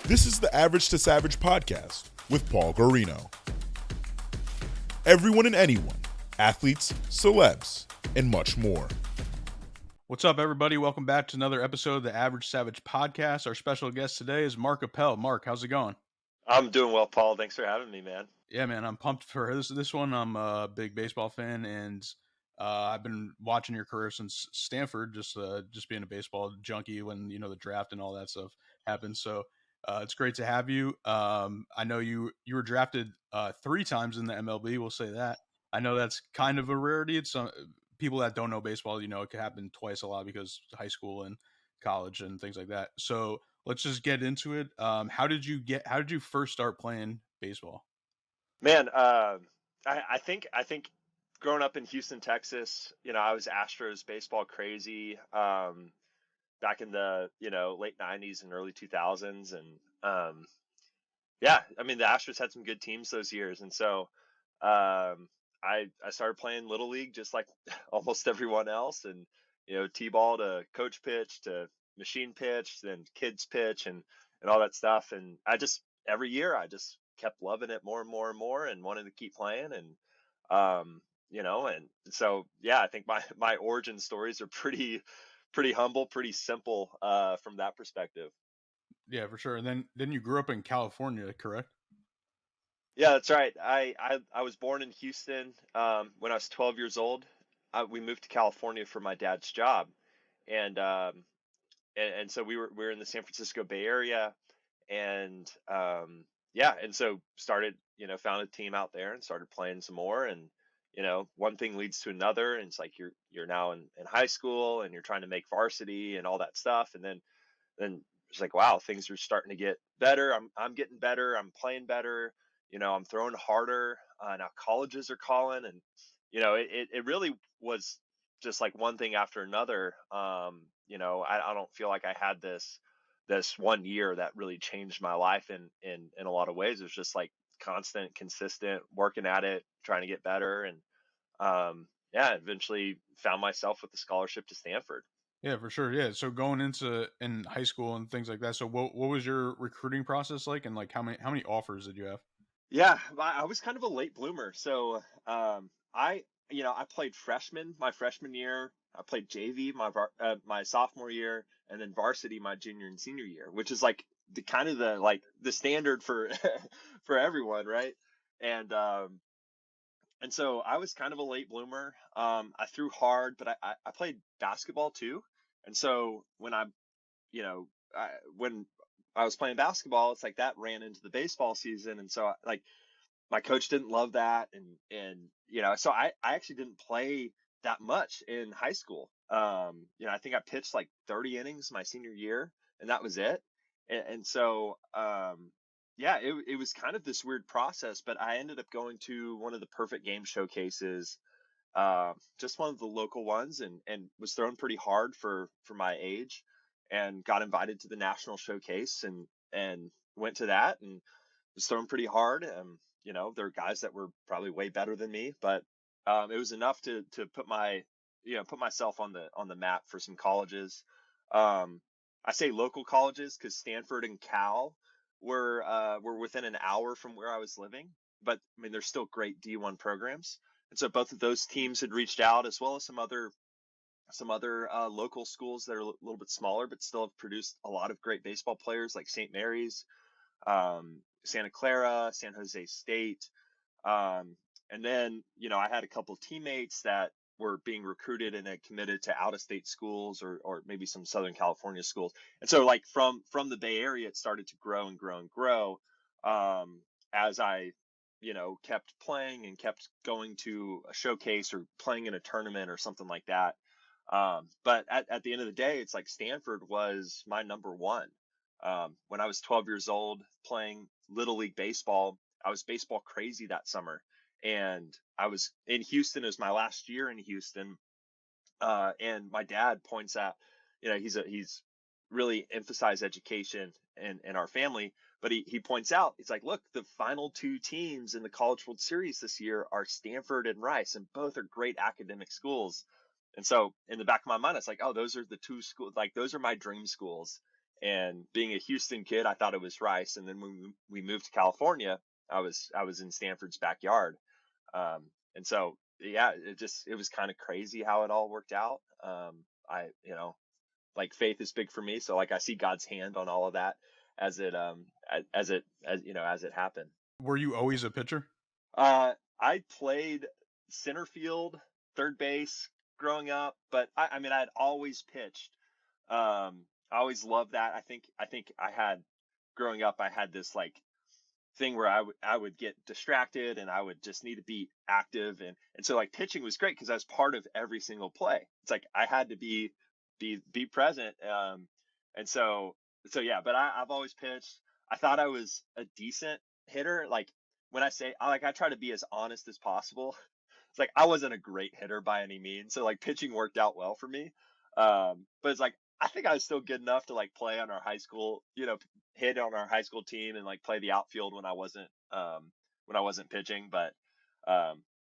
This is the Average to Savage podcast with Paul Guarino. Everyone and anyone, athletes, celebs, and much more. What's up, everybody? Welcome back to another episode of the Average Savage podcast. Our special guest today is Mark Appel. Mark, how's it going? I'm doing well, Paul. Thanks for having me, man. Yeah, man, I'm pumped for this one. I'm a big baseball fan, and I've been watching your career since Stanford, just being a baseball junkie when, the draft and all that stuff happened. So it's great to have you. I know you were drafted 3 times in the MLB. We'll say that. I know that's kind of a rarity. It's people that don't know baseball, it can happen twice a lot because high school and college and things like that. So let's just get into it. How did you first start playing baseball? Man, I think growing up in Houston, Texas, I was Astros baseball crazy back in the late '90s and early 2000s, and yeah, I mean the Astros had some good teams those years, and so I started playing little league just like almost everyone else, and t-ball to coach pitch to machine pitch, then kids pitch, and all that stuff, and every year I just kept loving it more and more and more, and wanted to keep playing, and and so yeah, I think my origin stories are pretty humble, pretty simple from that perspective. Yeah, for sure. And then you grew up in California, correct? Yeah, that's right. I was born in Houston. When I was 12 years old, we moved to California for my dad's job, and so we were in the San Francisco Bay Area, and yeah, and so started found a team out there and started playing some more, and one thing leads to another, and it's like you're now in high school, and you're trying to make varsity and all that stuff, and then it's like, wow, things are starting to get better. I'm getting better. I'm playing better. I'm throwing harder. Now colleges are calling, and it really was just like one thing after another. I don't feel like I had this one year that really changed my life in a lot of ways. It was just like constant, consistent, working at it, trying to get better, and yeah, eventually found myself with a scholarship to Stanford. Yeah, for sure. Yeah. So going in high school and things like that. So what was your recruiting process like, and like how many offers did you have? Yeah, I was kind of a late bloomer. So I played my freshman year. I played JV my sophomore year, and then varsity my junior and senior year, which is like the kind of the standard for for everyone, right? And so I was kind of a late bloomer. I threw hard, but I played basketball too. And so when I was playing basketball, it's like that ran into the baseball season, and so like my coach didn't love that, and so I actually didn't play that much in high school. I think I pitched like 30 innings my senior year, and that was it. And so yeah, it was kind of this weird process, but I ended up going to one of the perfect game showcases, just one of the local ones, and was thrown pretty hard for my age, and got invited to the national showcase, and went to that, and was thrown pretty hard. There were guys that were probably way better than me, but it was enough to put myself on the map for some colleges. I say local colleges because Stanford and Cal were within an hour from where I was living, but I mean, there's still great D1 programs. And so both of those teams had reached out, as well as some other local schools that are a little bit smaller, but still have produced a lot of great baseball players, like St. Mary's, Santa Clara, San Jose State. And then, I had a couple of teammates that were being recruited and had committed to out-of-state schools, or maybe some Southern California schools. And so like from the Bay Area, it started to grow and grow and grow, as I kept playing and kept going to a showcase or playing in a tournament or something like that. But at the end of the day, it's like Stanford was my number one. When I was 12 years old playing Little League baseball, I was baseball crazy that summer. And I was in Houston. It was my last year in Houston. And my dad points out, he's really emphasized education in our family, but he points out, he's like, look, the final 2 teams in the College World Series this year are Stanford and Rice, and both are great academic schools. And so in the back of my mind, it's like, oh, those are the 2 schools, like those are my dream schools. And being a Houston kid, I thought it was Rice. And then when we moved to California, I was in Stanford's backyard. And so, yeah, it was kind of crazy how it all worked out. I, like faith is big for me. So like I see God's hand on all of that as it, as it happened. Were you always a pitcher? I played center field, third base growing up, but I mean, I'd always pitched. I always loved that. I think I had growing up, I had this like thing where I would get distracted and I would just need to be active, and so like pitching was great because I was part of every single play. It's like I had to be present. And so yeah, but I've always pitched. I thought I was a decent hitter. Like when I say I try to be as honest as possible. It's like I wasn't a great hitter by any means, so like pitching worked out well for me. But it's like I think I was still good enough to like play on our high school, hit on our high school team and like play the outfield when I wasn't pitching. But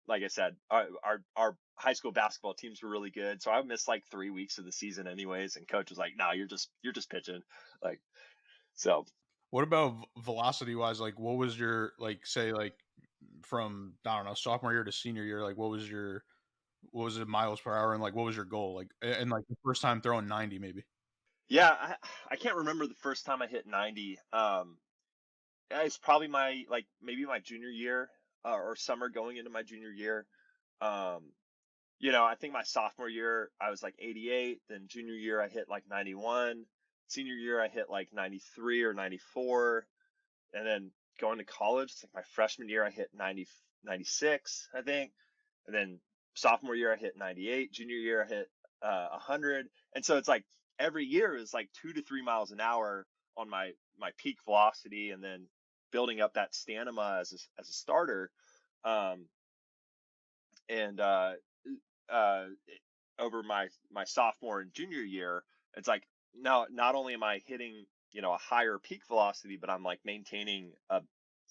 like I said, our high school basketball teams were really good, so I missed like 3 weeks of the season anyways. And coach was like, "No, you're just pitching." Like so. What about velocity wise? Like, what was your like say like from I don't know sophomore year to senior year? Like, what was it miles per hour and like what was your goal? Like, and like the first time throwing 90 maybe. Yeah, I can't remember the first time I hit 90. It's probably maybe my junior year, or summer going into my junior year. Um, I think my sophomore year I was like 88. Then junior year I hit like 91. Senior year I hit like 93 or 94. And then going to college, it's like my freshman year I hit 90, 96, I think. And then sophomore year I hit 98. Junior year I hit 100. And so it's like every year is like 2 to 3 miles an hour on my peak velocity, and then building up that stamina as a starter. Um, and uh, over my sophomore and junior year, it's like now not only am I hitting a higher peak velocity, but I'm like maintaining a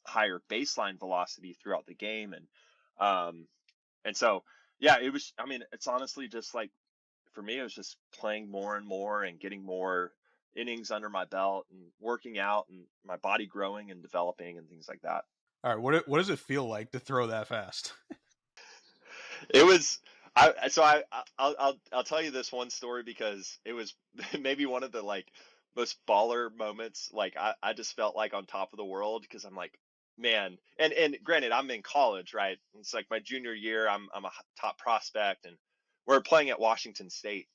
higher baseline velocity throughout the game, and so yeah, it was. I mean, it's honestly just like for me, it was just playing more and more and getting more innings under my belt and working out and my body growing and developing and things like that. All right, what does it feel like to throw that fast? It was I'll tell you this one story because it was maybe one of the like most baller moments. Like I just felt like on top of the world because I'm like, man, and granted I'm in college, right? It's like my junior year, I'm a top prospect, and we're playing at Washington State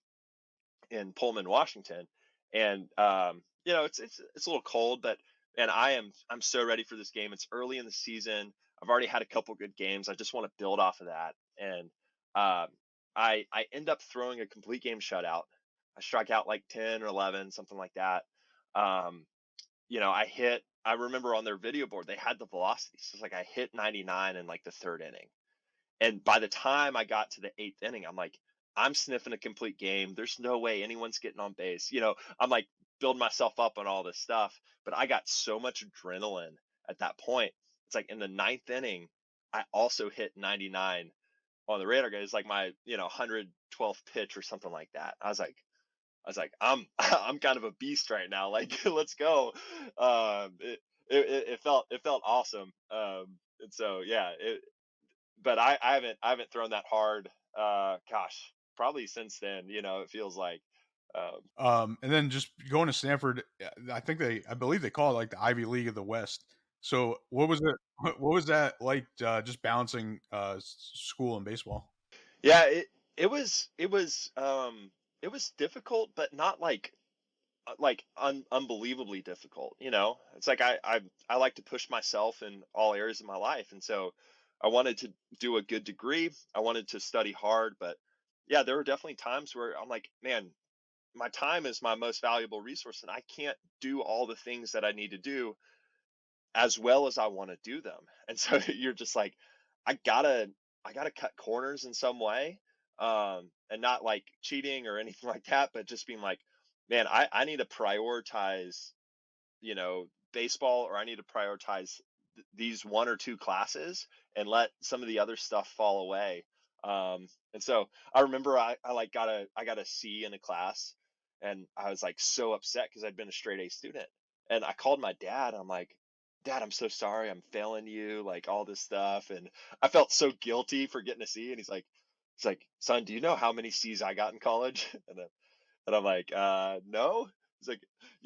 in Pullman, Washington. And it's a little cold, but man, I'm so ready for this game. It's early in the season. I've already had a couple good games. I just want to build off of that. And um, I end up throwing a complete game shutout. I struck out like 10 or 11, something like that. Um, I remember on their video board they had the velocities. So it's like I hit 99 in like the third inning. And by the time I got to the eighth inning, I'm like, I'm sniffing a complete game. There's no way anyone's getting on base. I'm like building myself up on all this stuff. But I got so much adrenaline at that point. It's like in the ninth inning, I also hit 99 on the radar gun. It's like my 112th pitch or something like that. I was like, I'm kind of a beast right now. Like, let's go. It felt awesome. And so yeah, but I haven't thrown that hard. Gosh, probably since then. It feels like. And then just going to Stanford, I believe they call it like the Ivy League of the West. So what was it? What was that like? Just balancing school and baseball. Yeah, it was difficult, but not like unbelievably difficult. It's like I like to push myself in all areas of my life, and so I wanted to do a good degree. I wanted to study hard, but yeah, there were definitely times where I'm like, man, my time is my most valuable resource, and I can't do all the things that I need to do as well as I want to do them. And so you're just like, I gotta I gotta cut corners in some way, and not like cheating or anything like that, but just being like, man, I need to prioritize, baseball, or I need to prioritize these one or two classes and let some of the other stuff fall away. And so I remember I got a C in a class, And I was like so upset because I'd been a straight A student. And I called my dad. I'm like, Dad, I'm so sorry. I'm failing you, like all this stuff. And I felt so guilty for getting a C. And he's like, son, do you know how many C's I got in college? And I'm like, no. He's like,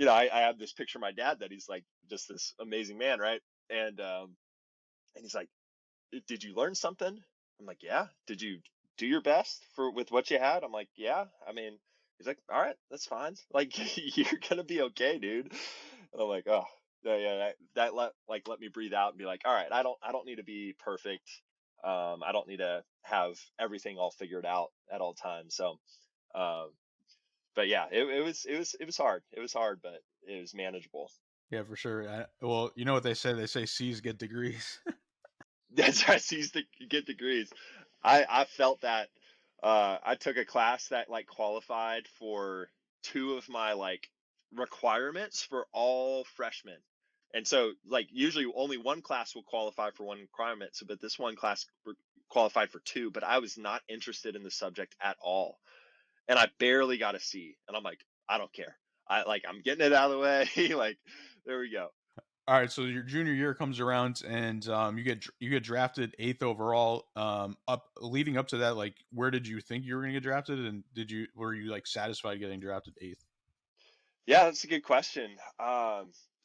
I have this picture of my dad that he's like just this amazing man, right? And he's like, did you learn something? I'm like, yeah. Did you do your best with what you had? I'm like, yeah. I mean, he's like, all right, that's fine. Like, you're gonna be okay, dude. And I'm like, oh, yeah. That let me breathe out and be like, all right, I don't need to be perfect. I don't need to have everything all figured out at all times. So, um, but yeah, it was hard. It was hard, but it was manageable. Yeah, for sure. Well, you know what they say? They say C's get degrees. That's right. So you used to get degrees. I felt that. I took a class that like qualified for two of my like requirements for all freshmen. And so like usually only one class will qualify for one requirement. So but this one class qualified for two, but I was not interested in the subject at all. And I barely got a C. And I'm like, I don't care. I'm getting it out of the way. Like, there we go. All right, so your junior year comes around, and you get drafted 8th overall. Up leading up to that, like, where did you think you were going to get drafted, and were you like satisfied getting drafted 8th? Yeah, that's a good question.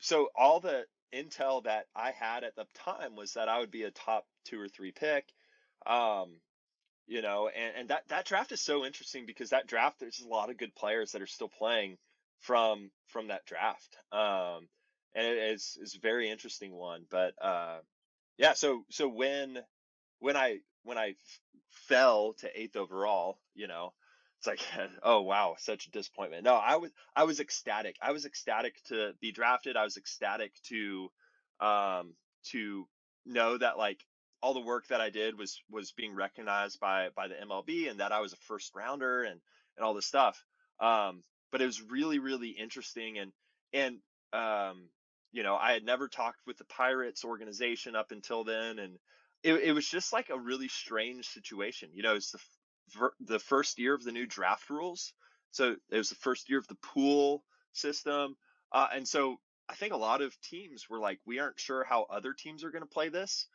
So all the intel that I had at the time was that I would be a top 2 or 3 pick. Um, and that draft is so interesting because that draft, there's a lot of good players that are still playing from that draft. And it's a very interesting one. But yeah, so when I fell to 8th overall, it's like, oh wow, such a disappointment. No, I was ecstatic. I was ecstatic to be drafted. I was ecstatic um to know that like all the work that I did was being recognized by the MLB, and that I was a first rounder and all this stuff. But it was really really interesting, and I had never talked with the Pirates organization up until then, and it was just like a really strange situation. It's the first year of the new draft rules, so it was the first year of the pool system, and so I think a lot of teams were like, we aren't sure how other teams are going to play this,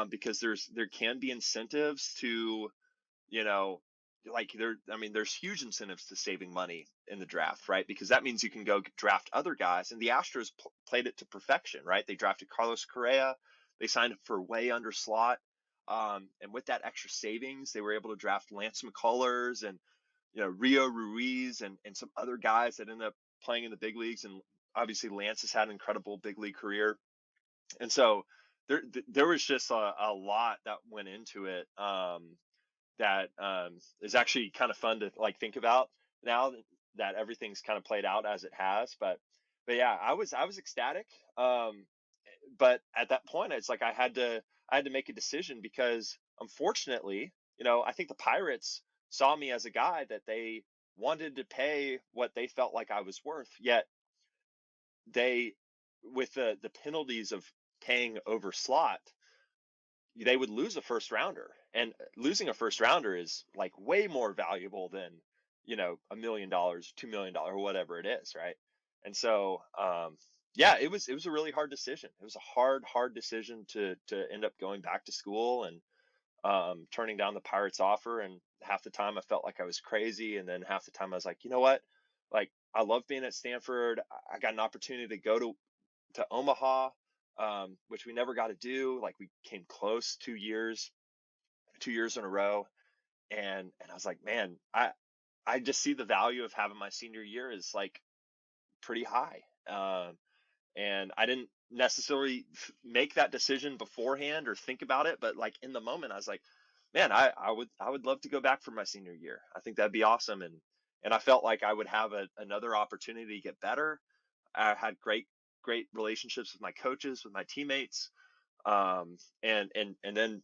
because there can be incentives to, you know, I mean, there's huge incentives to saving money in the draft, right? Because that means you can go draft other guys. And the Astros played it to perfection, right? They drafted Carlos Correa. They signed him for way under slot. And with that extra savings, they were able to draft Lance McCullers and, Rio Ruiz and some other guys that ended up playing in the big leagues. And obviously Lance has had an incredible big league career. And so there was just a lot that went into it. That is actually kind of fun to like think about now that everything's kind of played out as it has. But yeah, I was ecstatic. But at that point, it's like I had to make a decision because unfortunately, I think the Pirates saw me as a guy that they wanted to pay what they felt like I was worth. Yet they, with the penalties of paying over slot, they would lose a first rounder, and losing a first rounder is like way more valuable than $1 million, $2 million, or whatever it is, right? And so yeah, it was a really hard decision. It was a hard decision to end up going back to school and turning down the Pirates offer. And half the time I felt like I was crazy, and then half the time I was like, you know what, like I love being at Stanford. I got an opportunity to go to Omaha, which we never got to do. Like we came close 2 years in a row, and I was like, man, I just see the value of having my senior year is like pretty high. And I didn't necessarily make that decision beforehand or think about it, but like in the moment, I was like, man, I would love to go back for my senior year. I think that'd be awesome, and I felt like I would have another opportunity to get better. I had great relationships with my coaches, with my teammates, and then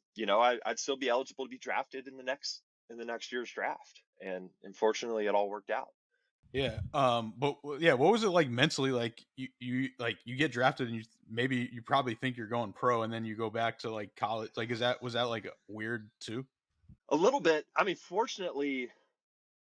I'd still be eligible to be drafted in the next year's draft. And unfortunately, it all worked out. Yeah. But yeah, what was it like mentally? Like you get drafted, and you probably think you're going pro, and then you go back to like college. Like, was that like weird too? A little bit. I mean, fortunately,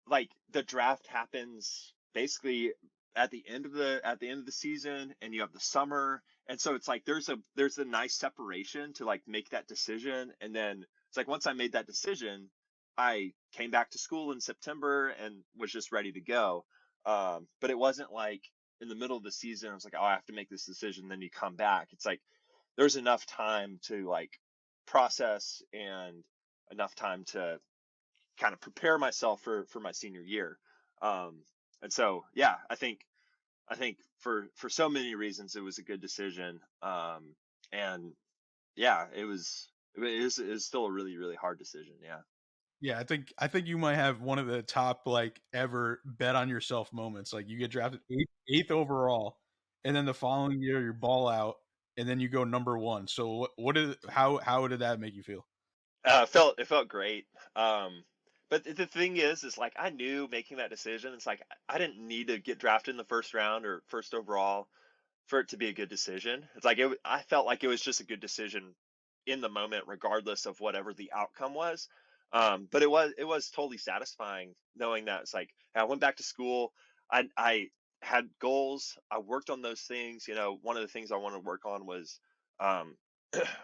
like the draft happens basically at the end of the season, and you have the summer, and so it's like there's a nice separation to like make that decision. And then it's like once I made that decision, I came back to school in September and was just ready to go. But it wasn't like in the middle of the season I was like, oh, I have to make this decision, then you come back. It's like there's enough time to like process and enough time to kind of prepare myself for my senior year. Um, and so, yeah, I think for so many reasons it was a good decision. And yeah, it was still a really really hard decision. Yeah. Yeah, I think you might have one of the top like ever bet on yourself moments. Like you get drafted eighth overall, and then the following year you ball out, and then you go number one. So what did how did that make you feel? It felt great. But the thing is like I knew making that decision. It's like I didn't need to get drafted in the first round or first overall for it to be a good decision. It's like I felt like it was just a good decision in the moment, regardless of whatever the outcome was. But it was totally satisfying knowing that it's like I went back to school. I had goals. I worked on those things. You know, one of the things I wanted to work on was um,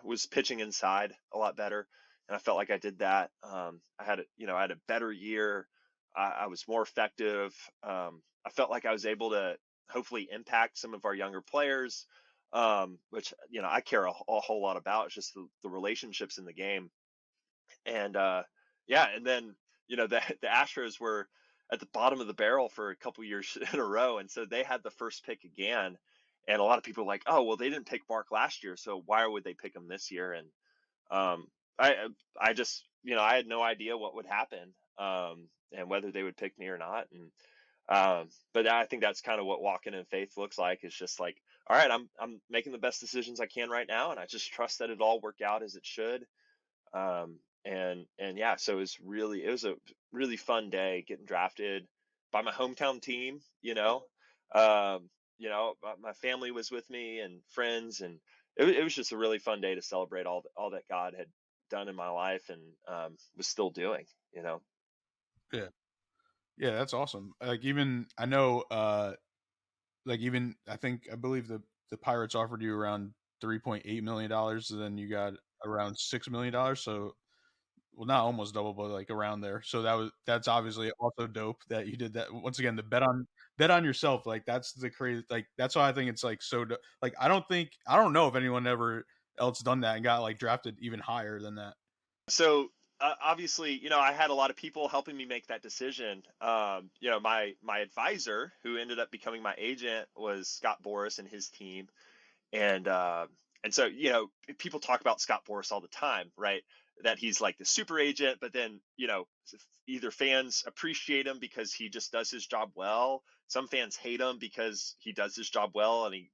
was pitching inside a lot better, and I felt like I did that. I had I had a better year. I was more effective. I felt like I was able to hopefully impact some of our younger players, which I care a whole lot about. It's just the relationships in the game. And yeah, and then the Astros were at the bottom of the barrel for a couple years in a row, and so they had the first pick again. And a lot of people were like, oh well, they didn't pick Mark last year, so why would they pick him this year? And um, I just I had no idea what would happen, and whether they would pick me or not. And but I think that's kind of what walking in faith looks like. It's just like, all right, I'm making the best decisions I can right now, and I just trust that it all work out as it should. And yeah, so it was a really fun day getting drafted by my hometown team. My family was with me and friends, and it was just a really fun day to celebrate all that God had done in my life and was still doing. You know. Yeah, yeah, that's awesome. Like even I know, like even I believe the Pirates offered you around $3.8 million, and then you got around $6 million. So well, not almost double, but like around there. So that's obviously also dope that you did that. Once again, the bet on yourself, like that's the crazy, like that's why I think it's like so like I don't know if anyone ever else done that and got like drafted even higher than that. So obviously, I had a lot of people helping me make that decision. My advisor, who ended up becoming my agent, was Scott Boras and his team. And so people talk about Scott Boras all the time, right? That he's like the super agent, but then either fans appreciate him because he just does his job well. Some fans hate him because he does his job well, and he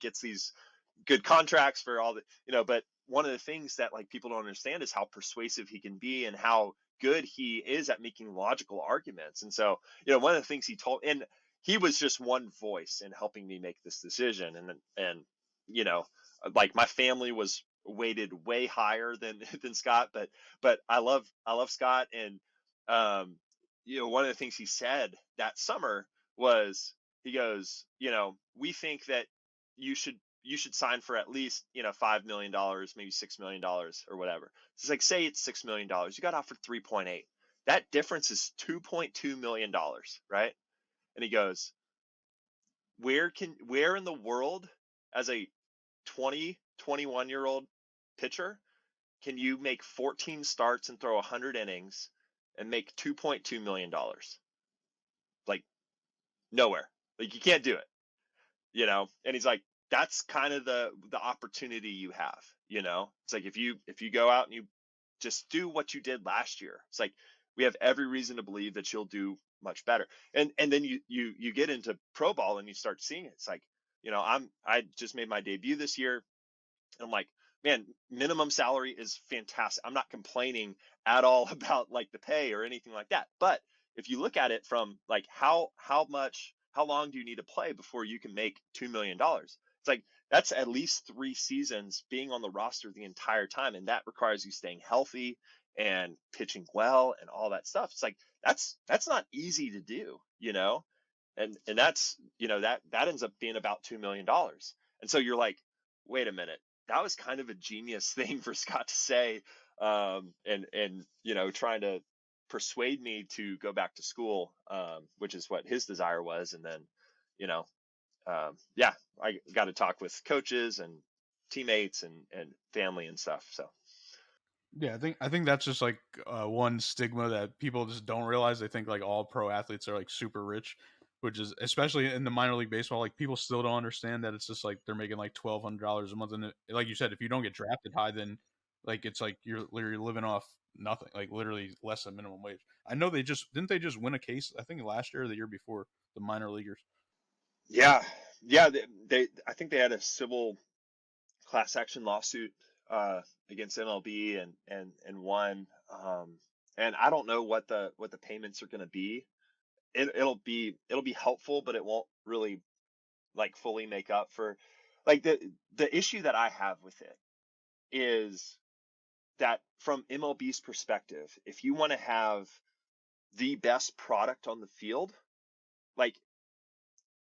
gets these good contracts for all the but one of the things that like people don't understand is how persuasive he can be and how good he is at making logical arguments. And so one of the things he told, and he was just one voice in helping me make this decision. And you know like my family was weighted way higher than Scott, but I love Scott. And one of the things he said that summer was, he goes, we think that you should sign for at least $5 million, maybe $6 million or whatever. It's like, say it's $6 million, you got offered 3.8. That difference is $2.2 million, right? And he goes, where in the world, as a 21 year old pitcher, can you make 14 starts and throw 100 innings and make $2.2 million? Like, nowhere. Like, you can't do it. And he's like, that's kind of the opportunity you have. It's like, if you go out and you just do what you did last year, it's like we have every reason to believe that you'll do much better. And then you get into pro ball and you start seeing it. It's like, I just made my debut this year, and I'm like, man, minimum salary is fantastic. I'm not complaining at all about like the pay or anything like that. But if you look at it from like how long do you need to play before you can make $2 million? It's like that's at least 3 seasons being on the roster the entire time, and that requires you staying healthy and pitching well and all that stuff. It's like that's not easy to do. And that's, that ends up being about $2 million. And so you're like, wait a minute, that was kind of a genius thing for Scott to say, and trying to persuade me to go back to school, which is what his desire was. And then, you know, yeah, I got to talk with coaches and teammates and family and stuff. So Yeah, I think that's just like one stigma that people just don't realize. They think like all pro athletes are like super rich, which is especially in the minor league baseball. Like people still don't understand that it's just like they're making like $1,200 a month, and like you said, if you don't get drafted high, then like it's like you're literally living off nothing, like literally less than minimum wage. I know they just win a case, I think last year or the year before, the minor leaguers. yeah, yeah, they I think they had a civil class action lawsuit against MLB and won. And I don't know what the payments are going to be. It'll be helpful, but it won't really like fully make up for like the issue that I have with it is that from MLB's perspective, if you want to have the best product on the field, like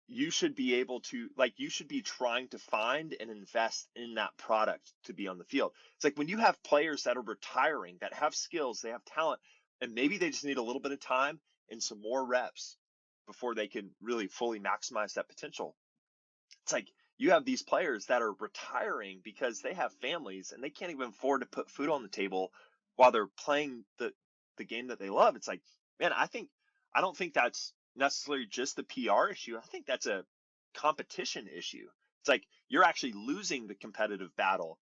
you should be able to like you should be trying to find and invest in that product to be on the field. It's like when you have players that are retiring that have skills, they have talent, and maybe they just need a little bit of time and some more reps before they can really fully maximize that potential. It's like you have these players that are retiring because they have families and they can't even afford to put food on the table while they're playing the game that they love. It's like, man, I don't think that's necessarily just the PR issue. I think that's a competition issue. It's like you're actually losing the competitive battle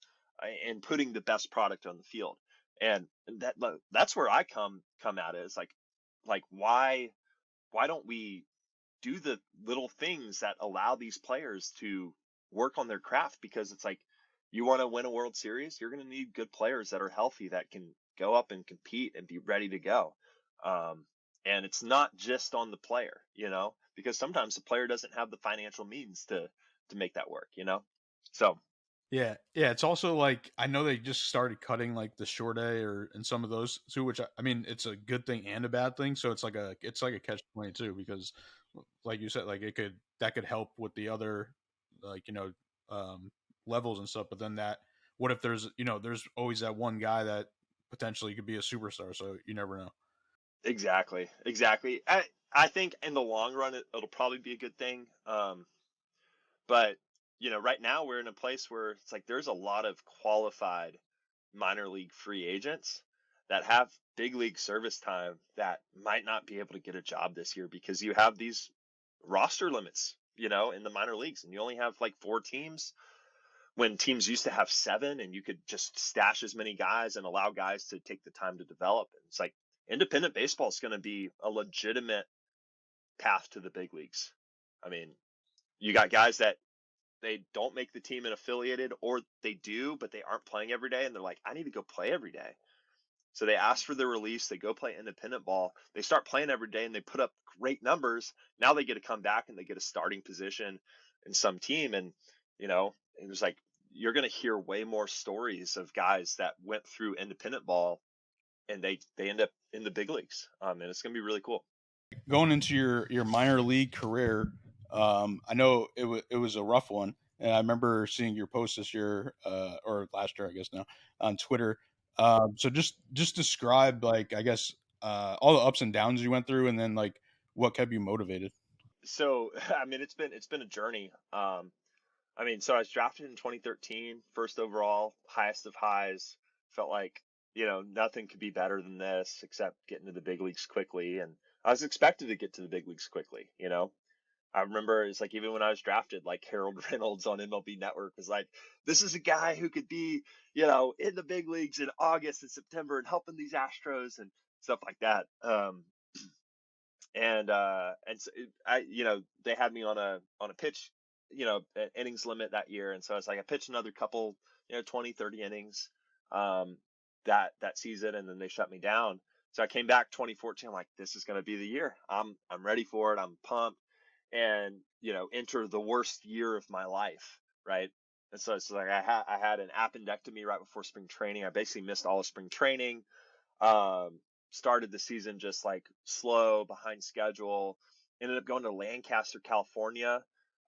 and putting the best product on the field. And that's where I come at it. It's like why don't we do the little things that allow these players to work on their craft? Because it's like you want to win a World Series, you're going to need good players that are healthy that can go up and compete and be ready to go. Um, and it's not just on the player, because sometimes the player doesn't have the financial means to make that work, So Yeah, yeah. It's also like I know they just started cutting like the short A or and some of those too, which I mean it's a good thing and a bad thing. So it's like a catch 22 because, like you said, like that could help with the other like um, levels and stuff. But then what if there's always that one guy that potentially could be a superstar. So you never know. exactly. I think in the long run it'll probably be a good thing. But right now we're in a place where it's like there's a lot of qualified minor league free agents that have big league service time that might not be able to get a job this year because you have these roster limits, in the minor leagues, and you only have like 4 teams when teams used to have 7, and you could just stash as many guys and allow guys to take the time to develop. And it's like independent baseball is going to be a legitimate path to the big leagues. I mean, you got guys that they don't make the team and affiliated, or they do, but they aren't playing every day. And they're like, I need to go play every day. So they ask for their release. They go play independent ball. They start playing every day and they put up great numbers. Now they get to come back and they get a starting position in some team. And, it was like, you're going to hear way more stories of guys that went through independent ball and they end up in the big leagues. And it's going to be really cool. Going into your minor league career, I know it was a rough one, and I remember seeing your post this year or last year, I guess now, on Twitter. So just describe like I guess all the ups and downs you went through, and then like what kept you motivated. So, I mean, it's been a journey. I mean, so I was drafted in 2013, first overall, highest of highs. Felt like, nothing could be better than this except getting to the big leagues quickly. And I was expected to get to the big leagues quickly. I remember it's like even when I was drafted, like Harold Reynolds on MLB Network was like, this is a guy who could be, in the big leagues in August and September and helping these Astros and stuff like that. And so they had me on a pitch, an innings limit that year. And so it's like I pitched another couple, 20, 30 innings that season, and then they shut me down. So I came back 2014. I'm like, this is going to be the year. I'm ready for it. I'm pumped, and enter the worst year of my life, right? And so it's like I had an appendectomy right before spring training. I basically missed all of spring training. Um, Started the season just like slow, behind schedule. Ended up going to Lancaster, California,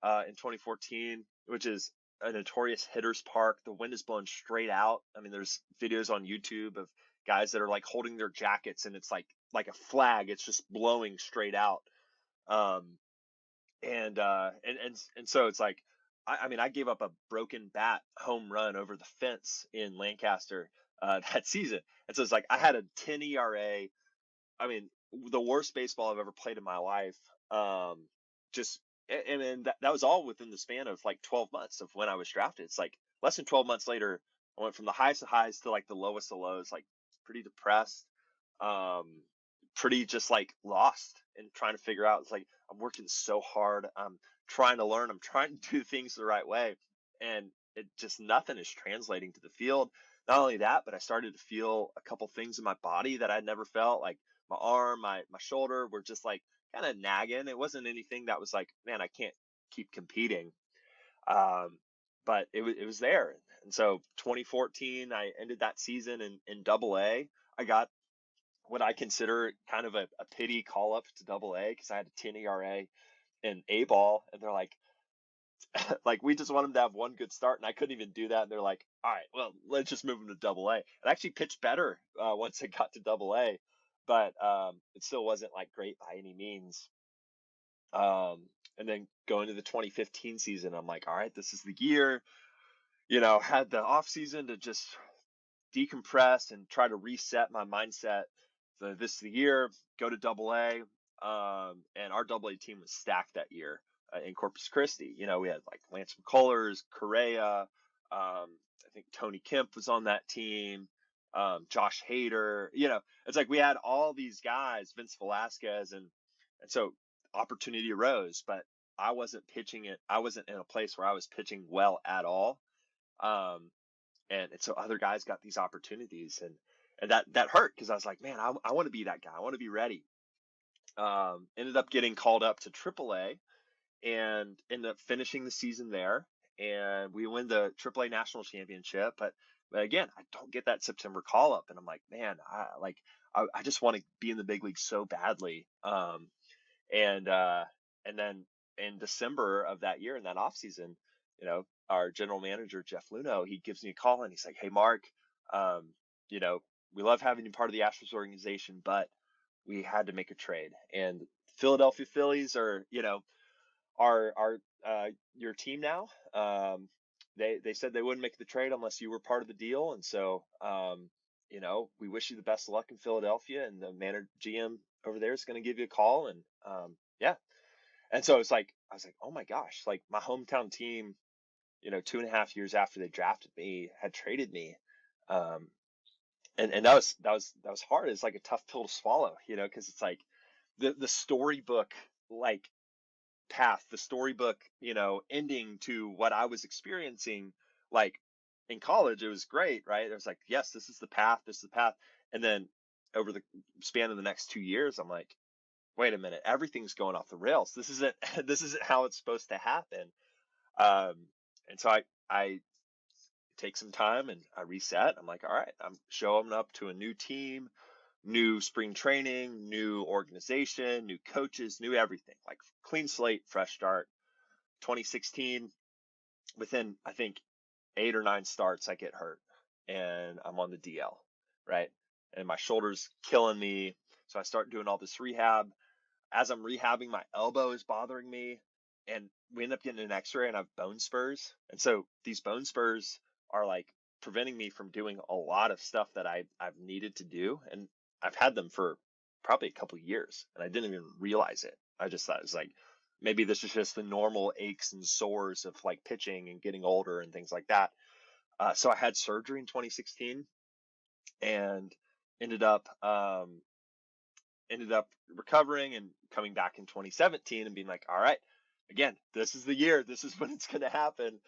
in 2014, which is a notorious hitter's park. The wind is blowing straight out. I mean, there's videos on YouTube of guys that are like holding their jackets, and it's like a flag. It's just blowing straight out. Um, and so it's like, I mean, I gave up a broken bat home run over the fence in Lancaster that season. And so it's like I had a 10 ERA. I mean, the worst baseball I've ever played in my life. Just and then that was all within the span of like 12 months of when I was drafted. It's like less than 12 months later, I went from the highest of highs to like the lowest of lows, like pretty depressed, um, pretty just like lost and trying to figure out. It's like I'm working so hard. I'm trying to learn. I'm trying to do things the right way, and it just nothing is translating to the field. Not only that, but I started to feel a couple things in my body that I'd never felt, like my arm, my shoulder were just like kind of nagging. It wasn't anything that was like, man, I can't keep competing. Um, but it was there. And so 2014, I ended that season in double A. I got what I consider kind of a pity call up to double A because I had a 10 ERA in A ball, and they're like, like, we just want him to have one good start, and I couldn't even do that. And they're like, all right, well, let's just move him to double A. It actually pitched better once it got to double A, but it still wasn't like great by any means. And then going to the 2015 season, I'm like, all right, this is the year. Had the off season to just decompress and try to reset my mindset. So this is the year, go to double A. And our double A team was stacked that year in Corpus Christi. We had like Lance McCullers, Correa. I think Tony Kemp was on that team. Josh Hader. It's like we had all these guys, Vince Velasquez, and so opportunity arose, but I wasn't pitching it. I wasn't in a place where I was pitching well at all. And so other guys got these opportunities, and that hurt because I was like, man, I want to be that guy. I want to be ready. Ended up getting called up to AAA and ended up finishing the season there. And we win the AAA national championship. But again, I don't get that September call up. And I'm like, man, I just want to be in the big league so badly. And then in December of that year, in that off season, our general manager, Jeff Luno, he gives me a call and he's like, hey, Mark, we love having you part of the Astros organization, but we had to make a trade. And Philadelphia Phillies are your team now. They said they wouldn't make the trade unless you were part of the deal. And so, we wish you the best of luck in Philadelphia, and the GM over there is going to give you a call. And, yeah. And so it's like, I was like, oh my gosh, like my hometown team, 2.5 years after they drafted me, had traded me. And that was hard. It's like a tough pill to swallow, because it's like the storybook, like path, the storybook, ending to what I was experiencing, like in college, it was great, right? It was like, yes, this is the path, this is the path. And then over the span of the next 2 years, I'm like, wait a minute, everything's going off the rails. This isn't how it's supposed to happen. And so I take some time and I reset. I'm like, all right, I'm showing up to a new team, new spring training, new organization, new coaches, new everything, like clean slate, fresh start. 2016, within, I think, 8 or 9 starts, I get hurt and I'm on the DL, right? And my shoulder's killing me. So I start doing all this rehab. As I'm rehabbing, my elbow is bothering me, and we end up getting an x-ray and I have bone spurs. And so these bone spurs are like preventing me from doing a lot of stuff that I've needed to do. And I've had them for probably a couple of years and I didn't even realize it. I just thought it was like, maybe this is just the normal aches and sores of like pitching and getting older and things like that. So I had surgery in 2016 and ended up recovering and coming back in 2017 and being like, all right, again, this is the year, this is when it's going to happen.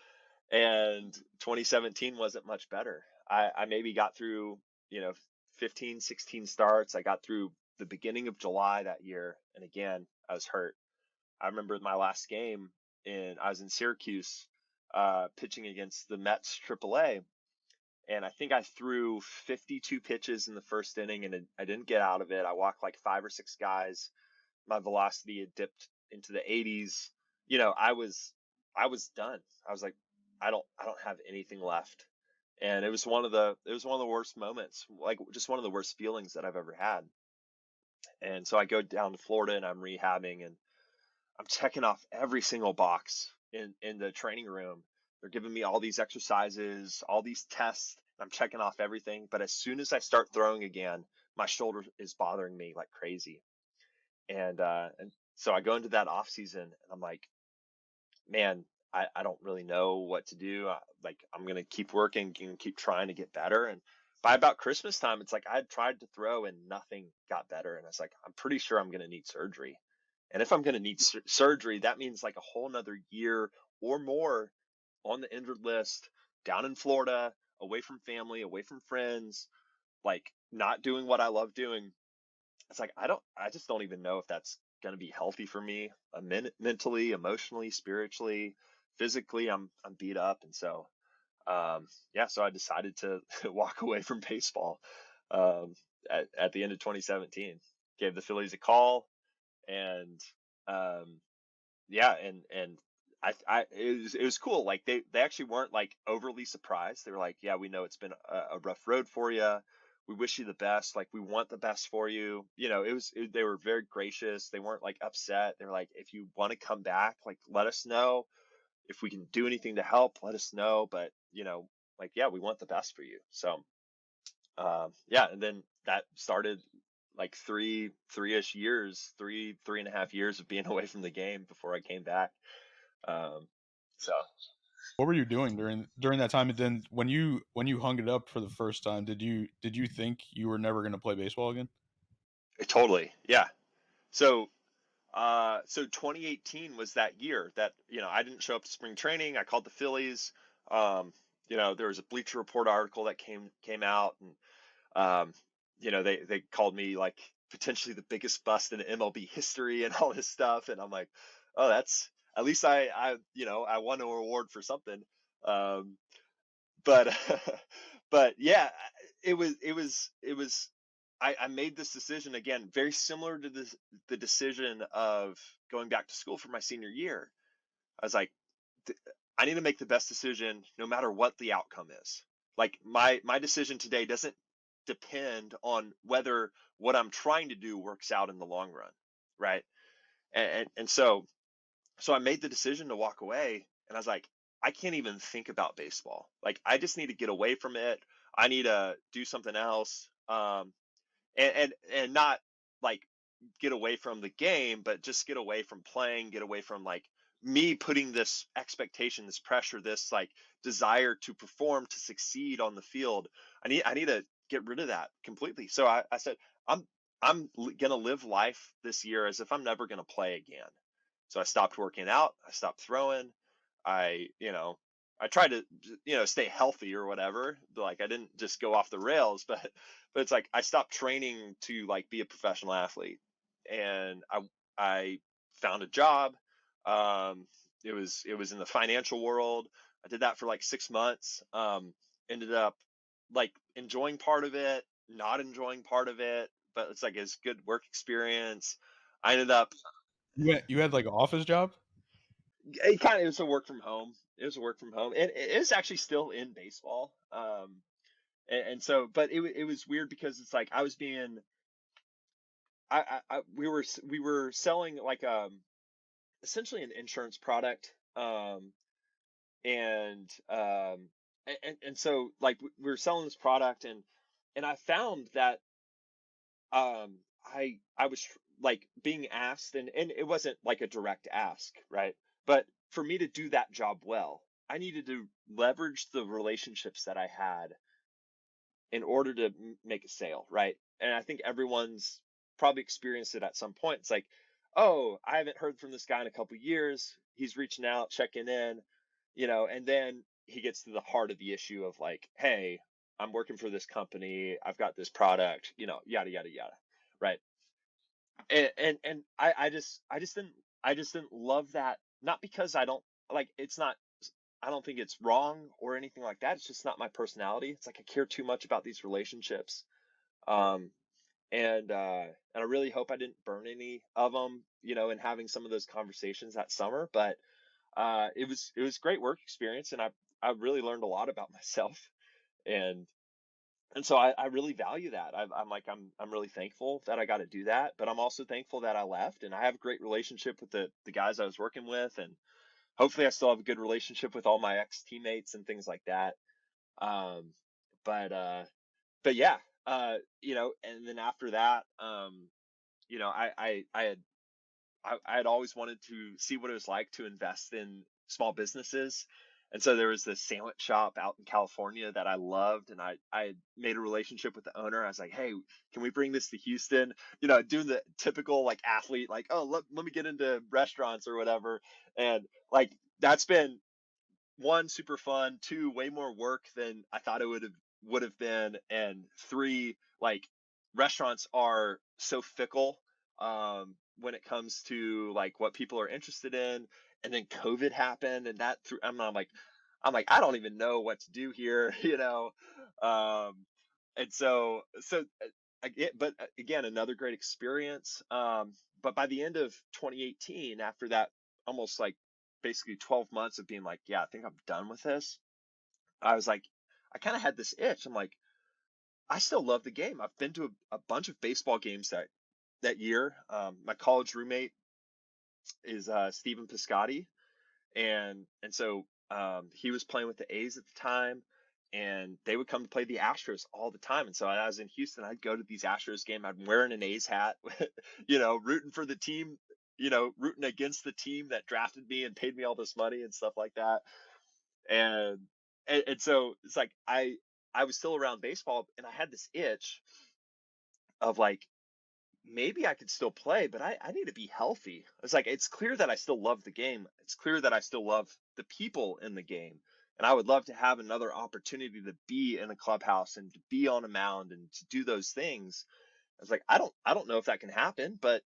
And 2017 wasn't much better. I maybe got through, 15, 16 starts. I got through the beginning of July that year. And again, I was hurt. I remember my last game I was in Syracuse, pitching against the Mets AAA. And I think I threw 52 pitches in the first inning and I didn't get out of it. I walked like 5 or 6 guys. My velocity had dipped into the 80s, I was done. I was like, I don't have anything left. And it was one of the worst moments, like just one of the worst feelings that I've ever had. And so I go down to Florida and I'm rehabbing and I'm checking off every single box in the training room. They're giving me all these exercises, all these tests. I'm checking off everything. But as soon as I start throwing again, my shoulder is bothering me like crazy. And so I go into that off season and I'm like, man, I don't really know what to do. I'm going to keep working and keep trying to get better. And by about Christmas time, it's like I had tried to throw and nothing got better. And I was like, I'm pretty sure I'm going to need surgery. And if I'm going to need surgery, that means like a whole nother year or more on the injured list, down in Florida, away from family, away from friends, like not doing what I love doing. It's like, I just don't even know if that's going to be healthy for me, mentally, emotionally, spiritually, physically. I'm beat up. And so, so I decided to walk away from baseball, at the end of 2017, gave the Phillies a call and, and it was cool. Like they actually weren't like overly surprised. They were like, yeah, we know it's been a rough road for you. We wish you the best. Like we want the best for you. They were very gracious. They weren't like upset. They were like, if you want to come back, like let us know. If we can do anything to help, let us know. But we want the best for you. So, and then that started like three-ish years, three and a half years of being away from the game before I came back. So What were you doing during that time? And then when you hung it up for the first time, did you think you were never going to play baseball again? totally, yeah. So 2018 was that year that I didn't show up to spring training. I called the Phillies. There was a Bleacher Report article that came out, and they called me like potentially the biggest bust in MLB history and all this stuff. And I'm like, oh, that's at least I won a reward for something. But but yeah, it was I made this decision again, very similar to the decision of going back to school for my senior year. I was like, I need to make the best decision no matter what the outcome is. Like my decision today doesn't depend on whether what I'm trying to do works out in the long run, right? And so I made the decision to walk away, and I was like, I can't even think about baseball. Like I just need to get away from it. I need to do something else. And not like get away from the game, but just get away from playing, get away from like me putting this expectation, this pressure, this like desire to perform, to succeed on the field. I need to get rid of that completely. So I said, I'm gonna live life this year as if I'm never gonna play again. So I stopped working out, I stopped throwing, I tried to stay healthy or whatever. Like I didn't just go off the rails, but it's like I stopped training to like be a professional athlete, and I found a job. It was in the financial world. I did that for like 6 months. Ended up like enjoying part of it, not enjoying part of it, but it's like it's good work experience. I ended up You had like an office job? it was a work from home. It was a work from home, and it is actually still in baseball. And so, but it was weird because it's like I was being, we were selling like essentially an insurance product, and so like we were selling this product, and I found that I was like being asked, and it wasn't like a direct ask, right? But for me to do that job well, I needed to leverage the relationships that I had in order to make a sale, right? And I think everyone's probably experienced it at some point. It's like, oh, I haven't heard from this guy in a couple of years. He's reaching out, checking in, and then he gets to the heart of the issue of like, hey, I'm working for this company. I've got this product, yada, yada, yada. Right. And I just didn't love that. Not because I don't like, it's not, I don't think it's wrong or anything like that. It's just not my personality. It's like I care too much about these relationships. Um, and I really hope I didn't burn any of them, in having some of those conversations that summer. But it was great work experience, and I really learned a lot about myself, and so I really value that. I'm really thankful that I got to do that, but I'm also thankful that I left, and I have a great relationship with the guys I was working with, and hopefully I still have a good relationship with all my ex teammates and things like that. Um, but yeah, and then after that, I had always wanted to see what it was like to invest in small businesses. And so there was this sandwich shop out in California that I loved. And I had made a relationship with the owner. I was like, hey, can we bring this to Houston? Doing the typical like athlete, like, oh, let me get into restaurants or whatever. And like, that's been one, super fun, two, way more work than I thought it would have been, and three, like, restaurants are so fickle when it comes to like what people are interested in. And then COVID happened, and that threw. I'm like I don't even know what to do here, um, and but again, another great experience. But by the end of 2018, after that, almost like basically 12 months of being like, yeah, I think I'm done with this. I was like, I kind of had this itch. I'm like, I still love the game. I've been to a bunch of baseball games that year. My college roommate is Stephen Piscotty, and so he was playing with the A's at the time, and they would come to play the Astros all the time. And so I was in Houston. I'd go to these Astros games. I'm wearing an A's hat, rooting for the team, rooting against the team that drafted me and paid me all this money and stuff like that. And so it's like I was still around baseball, and I had this itch of like, maybe I could still play, but I need to be healthy. It's like, it's clear that I still love the game. It's clear that I still love the people in the game. And I would love to have another opportunity to be in a clubhouse and to be on a mound and to do those things. I was like, I don't know if that can happen, but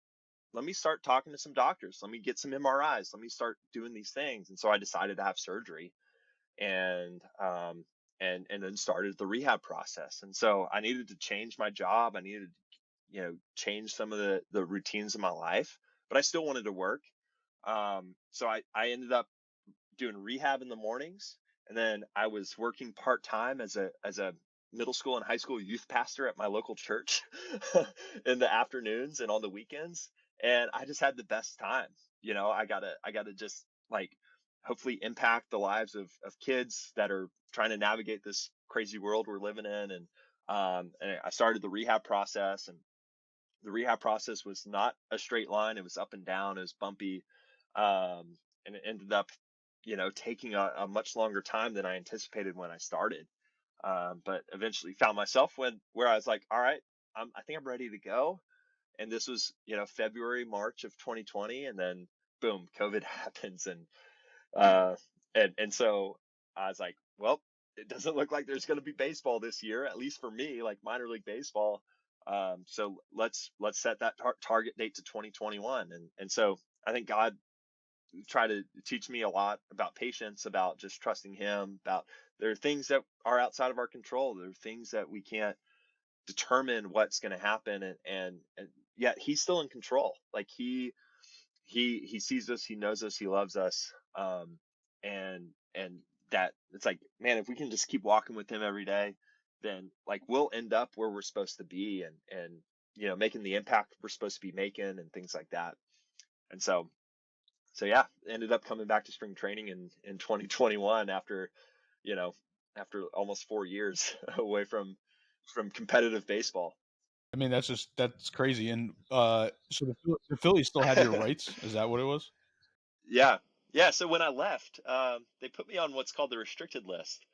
let me start talking to some doctors. Let me get some MRIs. Let me start doing these things. And so I decided to have surgery, and then started the rehab process. And so I needed to change my job. I needed change some of the routines of my life, but I still wanted to work. So I ended up doing rehab in the mornings, and then I was working part-time as a middle school and high school youth pastor at my local church in the afternoons and on the weekends. And I just had the best time. I gotta just like hopefully impact the lives of kids that are trying to navigate this crazy world we're living in. And I started the rehab process, and the rehab process was not a straight line. It was up and down. It was bumpy. And it ended up, taking a much longer time than I anticipated when I started. But eventually found myself where I was like, all right, I think I'm ready to go. And this was, February, March of 2020. And then boom, COVID happens. Uh, and so I was like, well, it doesn't look like there's going to be baseball this year, at least for me, like minor league baseball. So let's set that target date to 2021. And so I think God tried to teach me a lot about patience, about just trusting Him, about there are things that are outside of our control. There are things that we can't determine what's going to happen, and yet He's still in control. Like he sees us, He knows us, He loves us. And that it's like, man, if we can just keep walking with Him every day, then like we'll end up where we're supposed to be, and making the impact we're supposed to be making and things like that. And so yeah, ended up coming back to spring training in 2021 you know after almost 4 years away from competitive baseball. I mean, that's crazy. And so the Phillies still had your rights. Is that what it was? Yeah, yeah. So when I left, they put me on what's called the restricted list,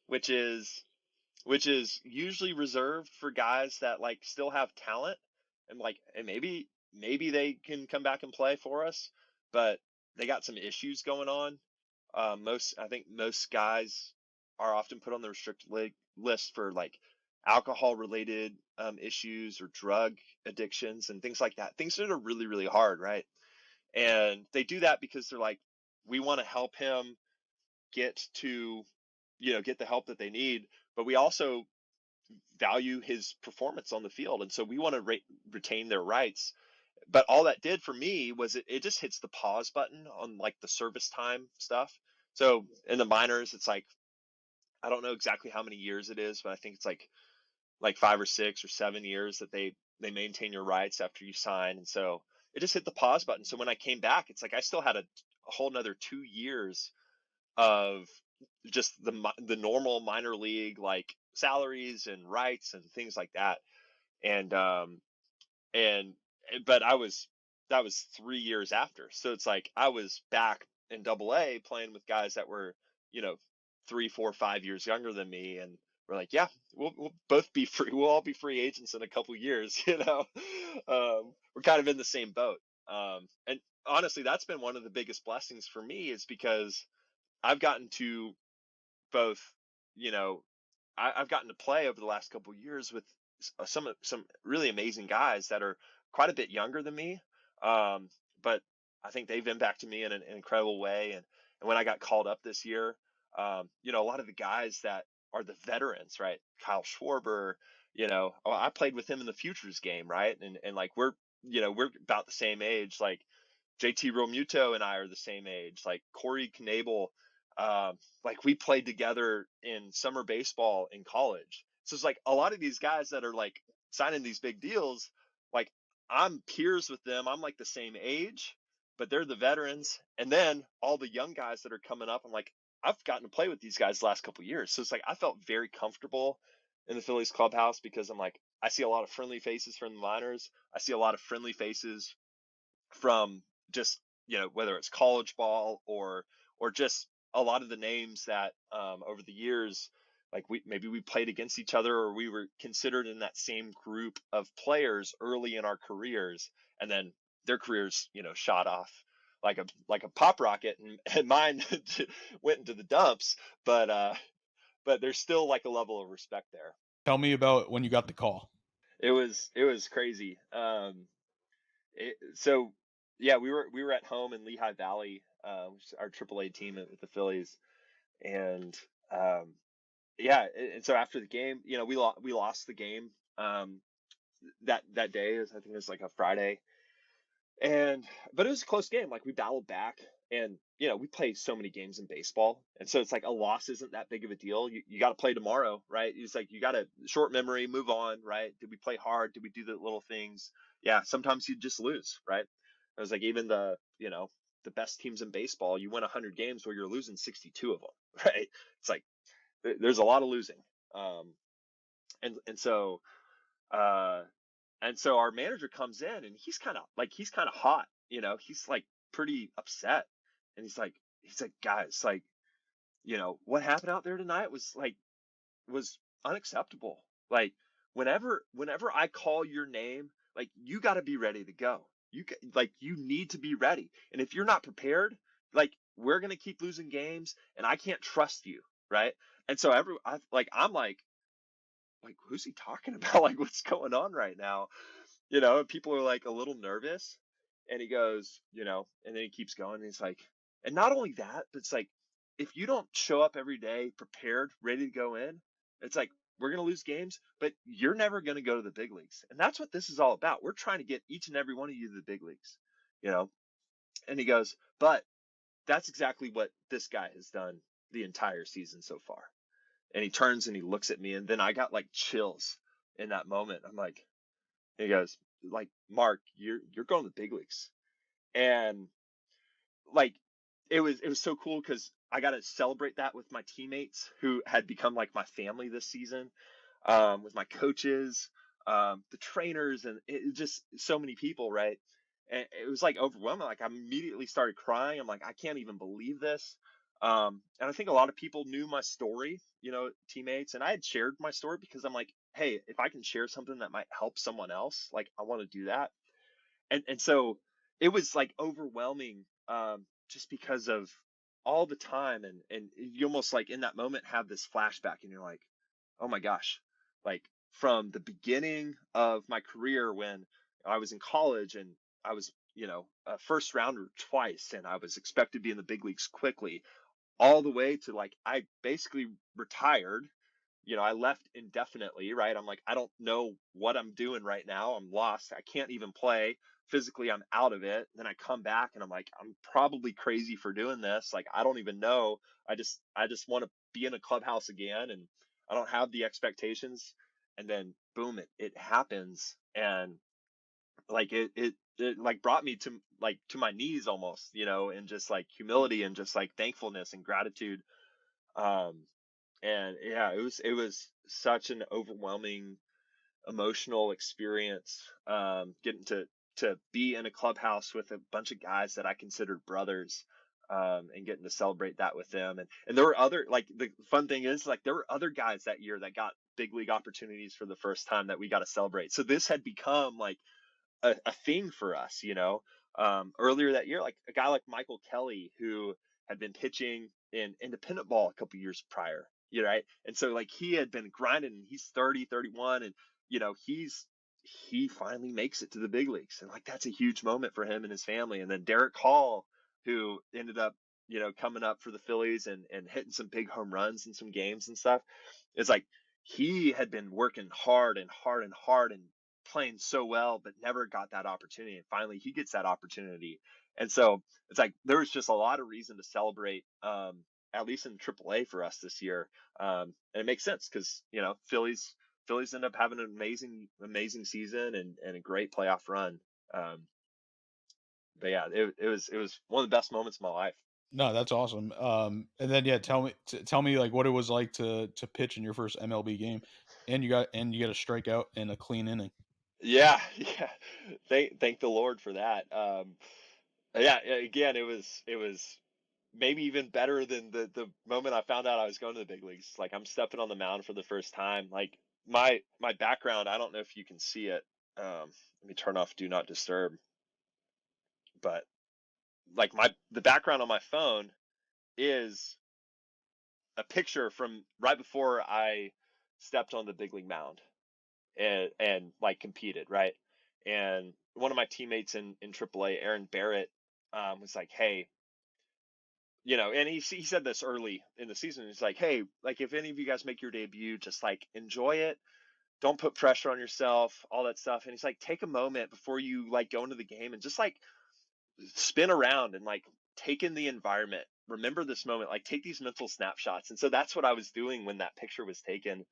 which is usually reserved for guys that like still have talent, and like, and maybe they can come back and play for us, but they got some issues going on. I think most guys are often put on the restricted list for like alcohol related issues or drug addictions and things like that. Things that are really, really hard, right? And they do that because they're like, we want to help him get to, get the help that they need, but we also value his performance on the field. And so we want to retain their rights. But all that did for me was it just hits the pause button on like the service time stuff. So in the minors, it's like, I don't know exactly how many years it is, but I think it's like 5 or 6 or 7 years that they maintain your rights after you sign. And so it just hit the pause button. So when I came back, it's like I still had a whole nother 2 years of just the normal minor league like salaries and rights and things like that. And and but that was 3 years after. So it's like I was back in AA playing with guys that were, you know, 3, 4, 5 years younger than me, and we're like, yeah, we'll both be free. We'll all be free agents in a couple years, you know. We're kind of in the same boat. And honestly, that's been one of the biggest blessings for me, is because I've gotten to both, you know, I've gotten to play over the last couple of years with some really amazing guys that are quite a bit younger than me, but I think they've impacted me in an incredible way. And when I got called up this year, you know, a lot of the guys that are the veterans, right? Kyle Schwarber, you know, I played with him in the futures game, right? And like we're about the same age, like JT Realmuto and I are the same age, like Corey Knable. Like we played together in summer baseball in college. So it's like a lot of these guys that are like signing these big deals, like I'm peers with them. I'm like the same age, but they're the veterans. And then all the young guys that are coming up, I'm like, I've gotten to play with these guys the last couple of years. So it's like I felt very comfortable in the Phillies clubhouse, because I'm like, I see a lot of friendly faces from the minors. I see a lot of friendly faces from just, you know, whether it's college ball or just a lot of the names that over the years, like maybe we played against each other, or we were considered in that same group of players early in our careers, and then their careers, you know, shot off like a pop rocket, and mine went into the dumps. But there's still like a level of respect there. Tell me about when you got the call. It was crazy. So yeah, we were at home in Lehigh Valley, which is our AAA team with the Phillies, and yeah, and so after the game, you know, we lost the game that day. I think it was like a Friday, but it was a close game. Like we battled back, and you know, we play so many games in baseball, and so it's like a loss isn't that big of a deal. You got to play tomorrow, right? It's like you got a short memory, move on, right? Did we play hard? Did we do the little things? Yeah, sometimes you just lose, right? It was like even the best teams in baseball, you win 100 games where you're losing 62 of them, right? It's like there's a lot of losing, um, and so uh, and so our manager comes in, and he's kind of hot, you know, he's like pretty upset. And he's like, guys, like, you know, what happened out there tonight was unacceptable. Like whenever I call your name, like you got to be ready to go. You need to be ready. And if you're not prepared, like we're going to keep losing games, and I can't trust you, right? And so I'm like, who's he talking about? Like, what's going on right now? You know, people are like a little nervous. And he goes, you know, and then he keeps going. And he's like, and not only that, but it's like, if you don't show up every day prepared, ready to go in, it's like, we're going to lose games, but you're never going to go to the big leagues. And that's what this is all about. We're trying to get each and every one of you to the big leagues, you know? And he goes, but that's exactly what this guy has done the entire season so far. And he turns and he looks at me, and then I got like chills in that moment. I'm like, he goes, like, Mark, you're going to the big leagues. And like it was so cool because I got to celebrate that with my teammates who had become like my family this season, with my coaches, the trainers, and it just so many people, right? And it was like overwhelming. Like I immediately started crying. I'm like, I can't even believe this. And I think a lot of people knew my story, you know, teammates, and I had shared my story because I'm like, hey, if I can share something that might help someone else, like I want to do that. And so it was like overwhelming, just because of all the time, and you almost like in that moment have this flashback, and you're like, oh my gosh, like from the beginning of my career when I was in college, and I was, you know, a first rounder twice, and I was expected to be in the big leagues quickly, all the way to like I basically retired, I left indefinitely, right? I'm like, I don't know what I'm doing right now. I'm lost. I can't even play. Physically, I'm out of it. Then I come back and I'm like, I'm probably crazy for doing this. Like, I don't even know. I just want to be in a clubhouse again, and I don't have the expectations. And then boom, it happens. And like it like brought me to my knees almost, and just like humility and just like thankfulness and gratitude. Um, and yeah, it was such an overwhelming emotional experience, getting to be in a clubhouse with a bunch of guys that I considered brothers, and getting to celebrate that with them. And there were other, like, the fun thing is, like, there were other guys that year that got big league opportunities for the first time that we got to celebrate. So this had become like a thing for us, earlier that year, like a guy like Michael Kelly, who had been pitching in independent ball a couple years prior, right? And so like he had been grinding, and he's 30, 31, and he finally makes it to the big leagues. And like, that's a huge moment for him and his family. And then Derek Hall, who ended up, coming up for the Phillies and hitting some big home runs in some games and stuff. It's like he had been working hard and hard and hard and playing so well, but never got that opportunity. And finally he gets that opportunity. And so it's like, there was just a lot of reason to celebrate, at least in AAA for us this year. And it makes sense because, Phillies end up having an amazing season and a great playoff run. Um, but yeah, it was one of the best moments of my life. No, that's awesome. And then yeah, tell me like what it was like to pitch in your first MLB game, and you got a strikeout and a clean inning. Yeah, yeah. Thank the Lord for that. Yeah, again, it was maybe even better than the moment I found out I was going to the big leagues. Like, I'm stepping on the mound for the first time. Like, my background, I don't know if you can see it. Let me turn off Do Not Disturb. But like, the background on my phone is a picture from right before I stepped on the big league mound and like competed, right? And one of my teammates in AAA, Aaron Barrett, was like, "Hey, and he said this early in the season. He's like, "Hey, like, if any of you guys make your debut, just like enjoy it. Don't put pressure on yourself, all that stuff." And he's like, "Take a moment before you like go into the game and just like spin around and like take in the environment. Remember this moment, like take these mental snapshots." And so that's what I was doing when that picture was taken.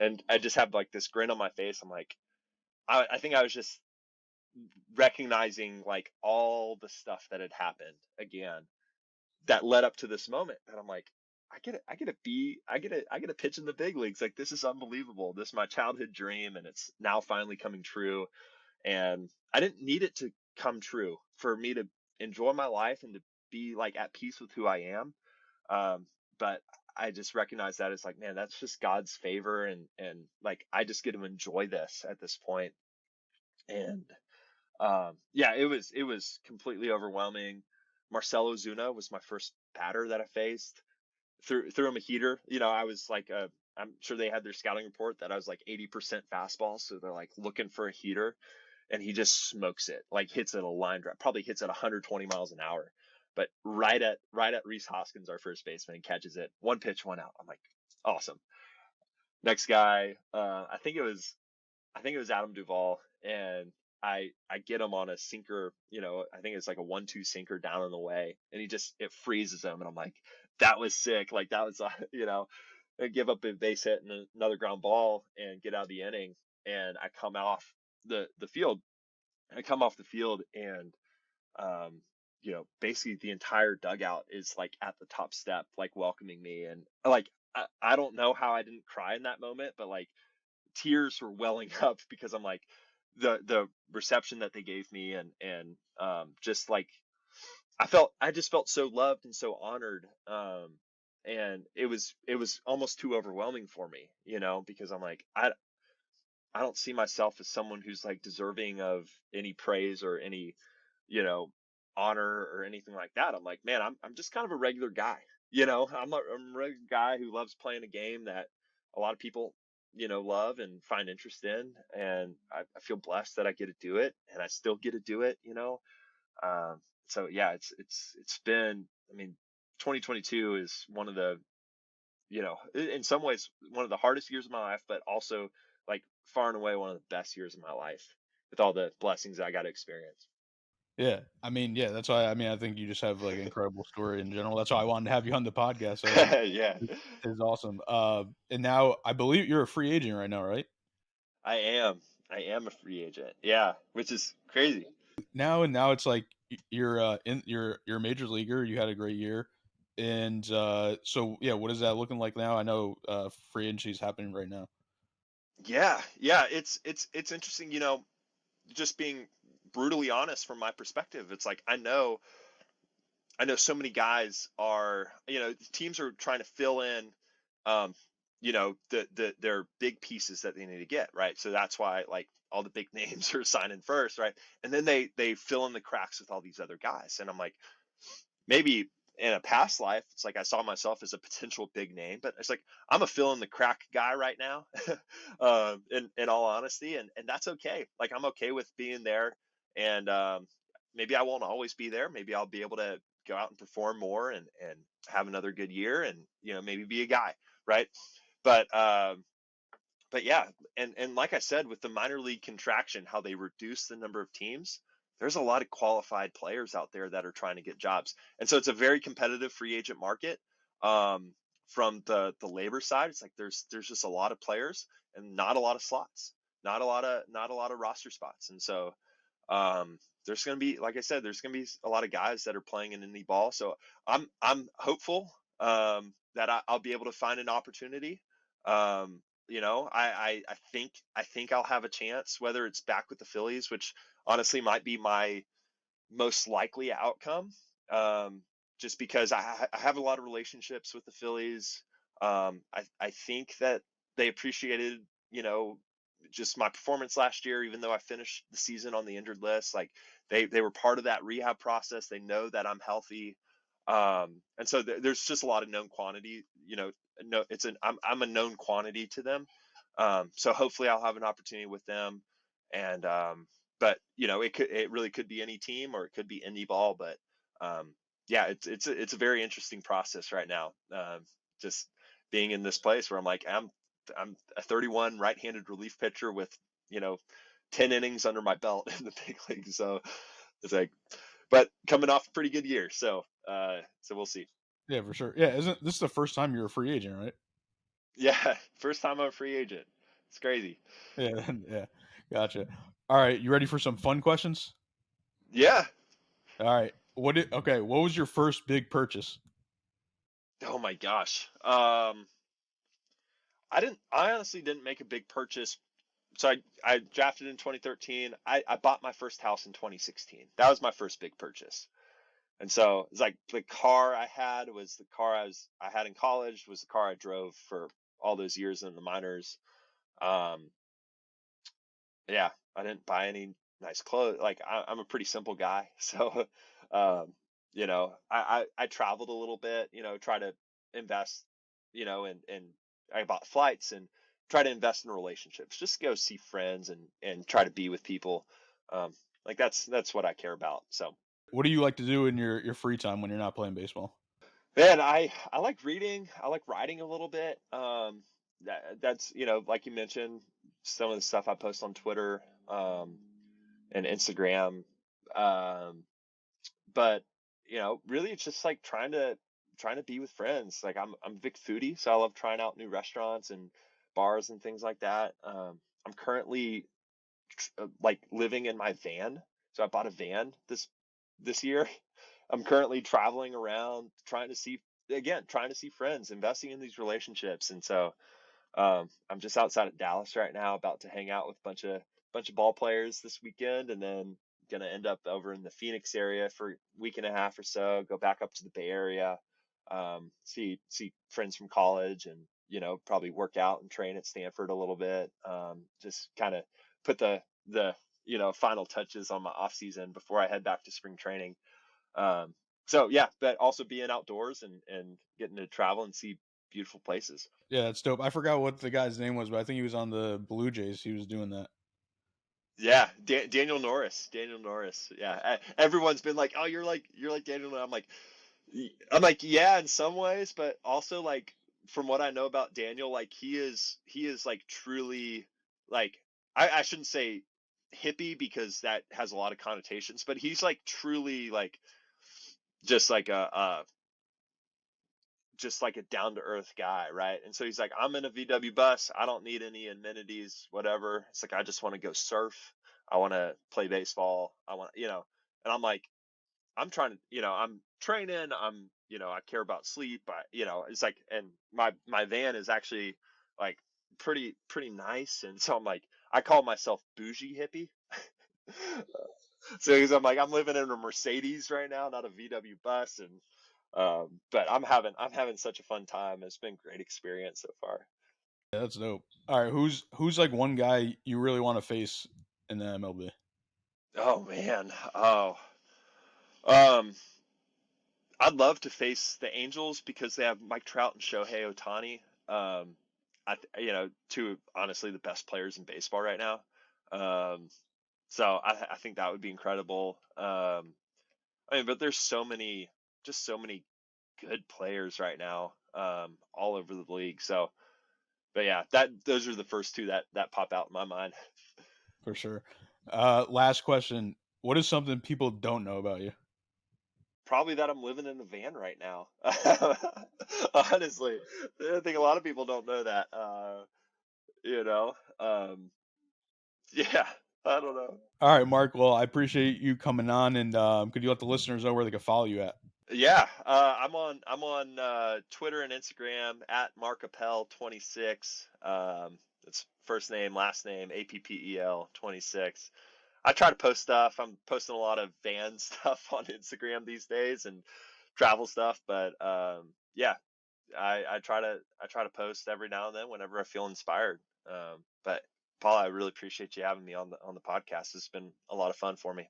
And I just have like this grin on my face. I'm like, I think I was just recognizing like all the stuff that had happened again that led up to this moment. And I'm like, I get to pitch in the big leagues. Like, this is unbelievable. This is my childhood dream, and it's now finally coming true. And I didn't need it to come true for me to enjoy my life and to be like at peace with who I am. But I just recognize that it's like, man, that's just God's favor, and like, I just get to enjoy this at this point. And yeah, it was completely overwhelming. Marcelo Zuna was my first batter that I faced. Threw him a heater. I was like, I'm sure they had their scouting report that I was like 80% fastball, so they're like looking for a heater, and he just smokes it, like hits it a line drive, probably hits it 120 miles an hour, but right at Reese Hoskins, our first baseman, catches it. One pitch, one out. I'm like, awesome. Next guy, I think it was Adam Duvall, and I get him on a sinker, I think it's like a 1-2 sinker down in the way, and it freezes him, and I'm like, that was sick. Like, that was, I give up a base hit and another ground ball and get out of the inning, and I come off the field. I come off the field, and basically the entire dugout is like at the top step, like welcoming me, and like, I don't know how I didn't cry in that moment, but like, tears were welling up because I'm like, the reception that they gave me, and just like, I just felt so loved and so honored. And it was almost too overwhelming for me, because I'm like, I don't see myself as someone who's like deserving of any praise or any, you know, honor or anything like that. I'm like, man, I'm just kind of a regular guy. I'm a regular guy who loves playing a game that a lot of people, love and find interest in. And I feel blessed that I get to do it, and I still get to do it. Um, so yeah, it's been, I mean, 2022 is one of the, in some ways one of the hardest years of my life, but also like far and away one of the best years of my life with all the blessings I got to experience. Yeah, I mean, yeah, that's why. I mean, I think you just have like an incredible story in general. That's why I wanted to have you on the podcast. So Yeah, it's awesome. And now I believe you're a free agent right now, right? I am. I am a free agent. Yeah, which is crazy. Now it's like you're a major leaguer. You had a great year, and so yeah, what is that looking like now? I know free agency is happening right now. Yeah, it's interesting, just being brutally honest from my perspective. It's like I know so many guys are, teams are trying to fill in, um, their big pieces that they need to get, right? So that's why like all the big names are signing first, right? And then they fill in the cracks with all these other guys. And I'm like, maybe in a past life, it's like I saw myself as a potential big name, but it's like I'm a fill in the crack guy right now, in all honesty, and that's okay. Like I'm okay with being there, and maybe I won't always be there. Maybe I'll be able to go out and perform more and have another good year, and maybe be a guy, right? But but yeah, and like I said, with the minor league contraction, how they reduce the number of teams, there's a lot of qualified players out there that are trying to get jobs, and so it's a very competitive free agent market. Um, from the labor side, it's like there's just a lot of players and not a lot of slots, not a lot of roster spots, and so there's going to be, like I said, there's going to be a lot of guys that are playing in indie ball. So I'm hopeful that I'll be able to find an opportunity. Um, I think I'll have a chance, whether it's back with the Phillies, which honestly might be my most likely outcome. Um, just because I have a lot of relationships with the Phillies. I think that they appreciated, just my performance last year, even though I finished the season on the injured list. Like they were part of that rehab process. They know that I'm healthy. And so there's just a lot of known quantity, no, I'm a known quantity to them. So hopefully I'll have an opportunity with them. And, but it really could be any team or it could be indie ball, but, yeah, it's a very interesting process right now. Just being in this place where I'm like, I'm a 31 right-handed relief pitcher with, you know, 10 innings under my belt in the big league. So it's like, but coming off a pretty good year. So we'll see. Yeah, for sure. Yeah, isn't this the first time you're a free agent, right? Yeah. First time I'm a free agent. It's crazy. Yeah, yeah, gotcha. All right, you ready for some fun questions? Yeah. All right, okay? What was your first big purchase? Oh my gosh. I honestly didn't make a big purchase. So I drafted in 2013. I bought my first house in 2016. That was my first big purchase. And so it's like the car I had was the car I had in college, was the car I drove for all those years in the minors. Um, yeah, I didn't buy any nice clothes. Like I'm a pretty simple guy, so um, I traveled a little bit. Try to invest. And I bought flights and try to invest in relationships. Just go see friends and try to be with people. Um, like that's what I care about. So. What do you like to do in your free time when you're not playing baseball? Man, I like reading. I like writing a little bit. That's like you mentioned, some of the stuff I post on Twitter and Instagram. Um, but really, it's just like trying to be with friends. Like I'm a big foodie, so I love trying out new restaurants and bars and things like that. I'm currently like living in my van, so I bought a van this year. I'm currently traveling around trying to see friends, investing in these relationships. And so I'm just outside of Dallas right now, about to hang out with a bunch of ball players this weekend, and then gonna end up over in the Phoenix area for a week and a half or so, go back up to the Bay Area, see friends from college, and probably work out and train at Stanford a little bit. Just kind of put the final touches on my off season before I head back to spring training. So yeah, but also being outdoors and getting to travel and see beautiful places. Yeah, that's dope. I forgot what the guy's name was, but I think he was on the Blue Jays. He was doing that. Yeah, Daniel Norris. Daniel Norris. Yeah, everyone's been like, "Oh, you're like Daniel." I'm like, yeah, in some ways, but also like from what I know about Daniel, like he is like truly like I shouldn't say hippie because that has a lot of connotations, but he's like truly like just like a down to earth guy, right? And so he's like, I'm in a VW bus. I don't need any amenities, whatever. It's like I just want to go surf. I want to play baseball. I want, and I'm like, I'm trying to, I'm training. I care about sleep. It's like, and my van is actually like pretty nice. And so I'm like, I call myself bougie hippie. So because I'm like, I'm living in a Mercedes right now, not a VW bus, and but I'm having such a fun time. It's been a great experience so far. Yeah, that's dope. All right, who's like one guy you really want to face in the MLB? Oh man, um, I'd love to face the Angels because they have Mike Trout and Shohei Ohtani. Two honestly the best players in baseball right now. So I think that would be incredible. But there's just so many good players right now, all over the league. So, but yeah, those are the first two that pop out in my mind. For sure. Last question. What is something people don't know about you? Probably that I'm living in the van right now. Honestly, I think a lot of people don't know that. You know, yeah, I don't know. All right, Mark. Well, I appreciate you coming on, and could you let the listeners know where they can follow you at? Yeah, I'm on Twitter and Instagram at Mark Appel 26. It's first name, last name, APPEL 26. I try to post stuff. I'm posting a lot of van stuff on Instagram these days and travel stuff, but yeah, I try to post every now and then whenever I feel inspired. But Paul, I really appreciate you having me on the podcast. It's been a lot of fun for me.